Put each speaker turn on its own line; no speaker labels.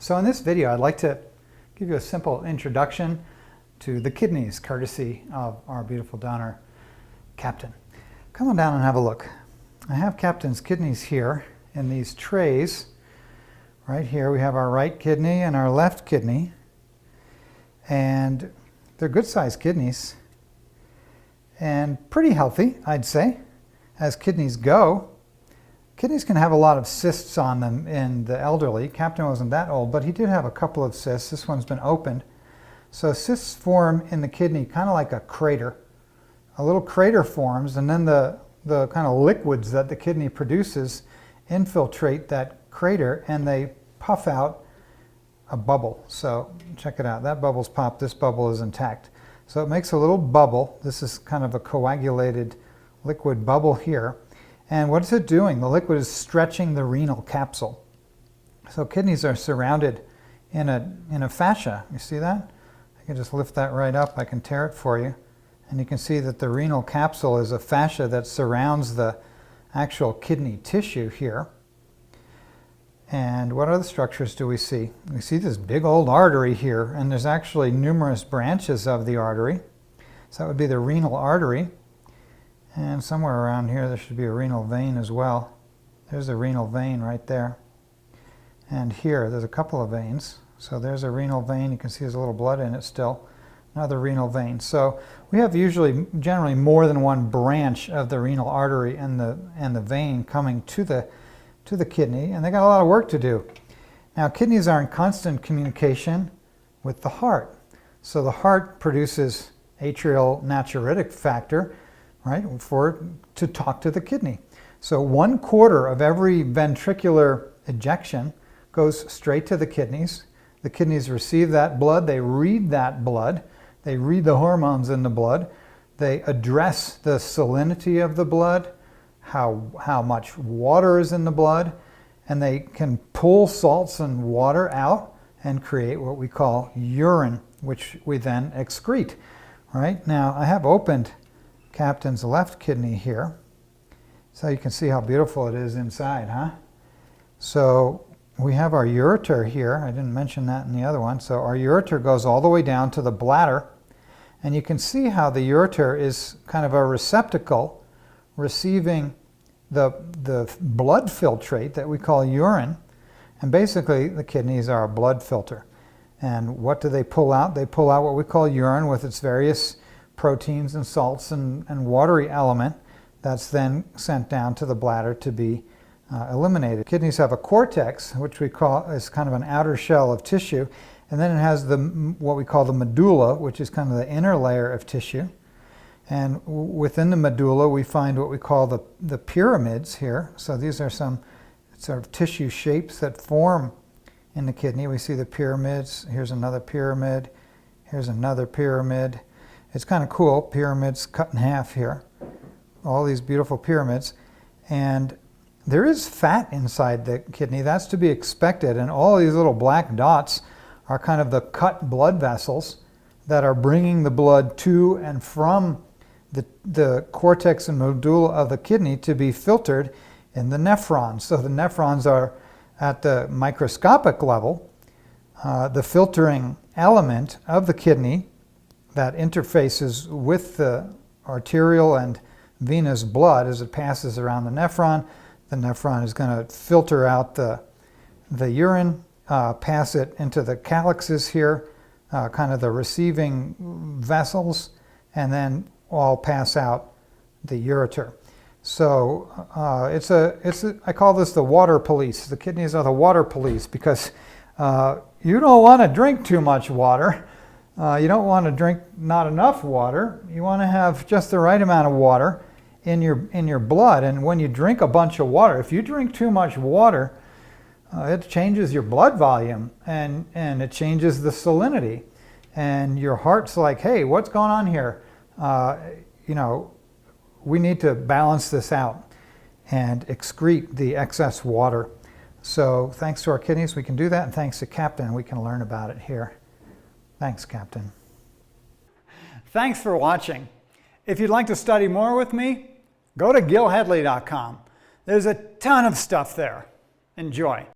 So in this video, I'd like to give you a simple introduction to the kidneys, courtesy of our beautiful donor, Captain. Come on down and have a look. I have Captain's kidneys here in these trays. Right here we have our right kidney and our left kidney. And they're good-sized kidneys and pretty healthy, I'd say, as kidneys go. Kidneys can have a lot of cysts on them in the elderly. Captain wasn't that old, but he did have a couple of cysts. This one's been opened. So cysts form in the kidney kind of like a crater. A little crater forms, and then the kind of liquids that the kidney produces infiltrate that crater, and they puff out a bubble. So check it out. That bubble's popped. This bubble is intact. So it makes a little bubble. This is kind of a coagulated liquid bubble here. And what is it doing? The liquid is stretching the renal capsule. So kidneys are surrounded in a fascia. You see that? I can just lift that right up. I can tear it for you. And you can see that the renal capsule is a fascia that surrounds the actual kidney tissue here. And what other structures do we see? We see this big old artery here, and there's actually numerous branches of the artery. So that would be the renal artery. And somewhere around here there should be a renal vein as well. There's a renal vein right there. And here there's a couple of veins. So there's a renal vein. You can see there's a little blood in it still. Another renal vein. So we have generally more than one branch of the renal artery and the vein coming to the kidney, and they got a lot of work to do. Now kidneys are in constant communication with the heart. So the heart produces atrial natriuretic factor, right, to talk to the kidney. So 1/4 of every ventricular ejection goes straight to the kidneys. The kidneys receive that blood, they read that blood, they read the hormones in the blood, they address the salinity of the blood, how much water is in the blood, and they can pull salts and water out and create what we call urine, which we then excrete. Right? Now I have opened Captain's left kidney here, so you can see how beautiful it is inside, huh? So we have our ureter here. I didn't mention that in the other one. So our ureter goes all the way down to the bladder, and you can see how the ureter is kind of a receptacle receiving the blood filtrate that we call urine. And basically the kidneys are a blood filter. And what do they pull out? They pull out what we call urine with its various proteins and salts and watery element that's then sent down to the bladder to be eliminated. Kidneys have a cortex, which we call is kind of an outer shell of tissue, and then it has what we call the medulla, which is kind of the inner layer of tissue. And within the medulla we find what we call the pyramids here. So these are some sort of tissue shapes that form in the kidney. We see the pyramids. Here's another pyramid. Here's another pyramid. It's kind of cool, pyramids cut in half here. All these beautiful pyramids. And there is fat inside the kidney. That's to be expected. And all these little black dots are kind of the cut blood vessels that are bringing the blood to and from the cortex and medulla of the kidney to be filtered in the nephrons. So the nephrons are at the microscopic level, the filtering element of the kidney that interfaces with the arterial and venous blood as it passes around the nephron. The nephron is going to filter out the urine, pass it into the calyxes here, kind of the receiving vessels, and then all pass out the ureter. So I call this the water police. The kidneys are the water police because you don't want to drink too much water. You don't want to drink not enough water. You want to have just the right amount of water in your blood. And when you drink a bunch of water, if you drink too much water, it changes your blood volume and it changes the salinity. And your heart's like, hey, what's going on here? We need to balance this out and excrete the excess water. So thanks to our kidneys, we can do that. And thanks to Captain, we can learn about it here. Thanks, Captain. Thanks for watching. If you'd like to study more with me, go to gilhedley.com. There's a ton of stuff there. Enjoy.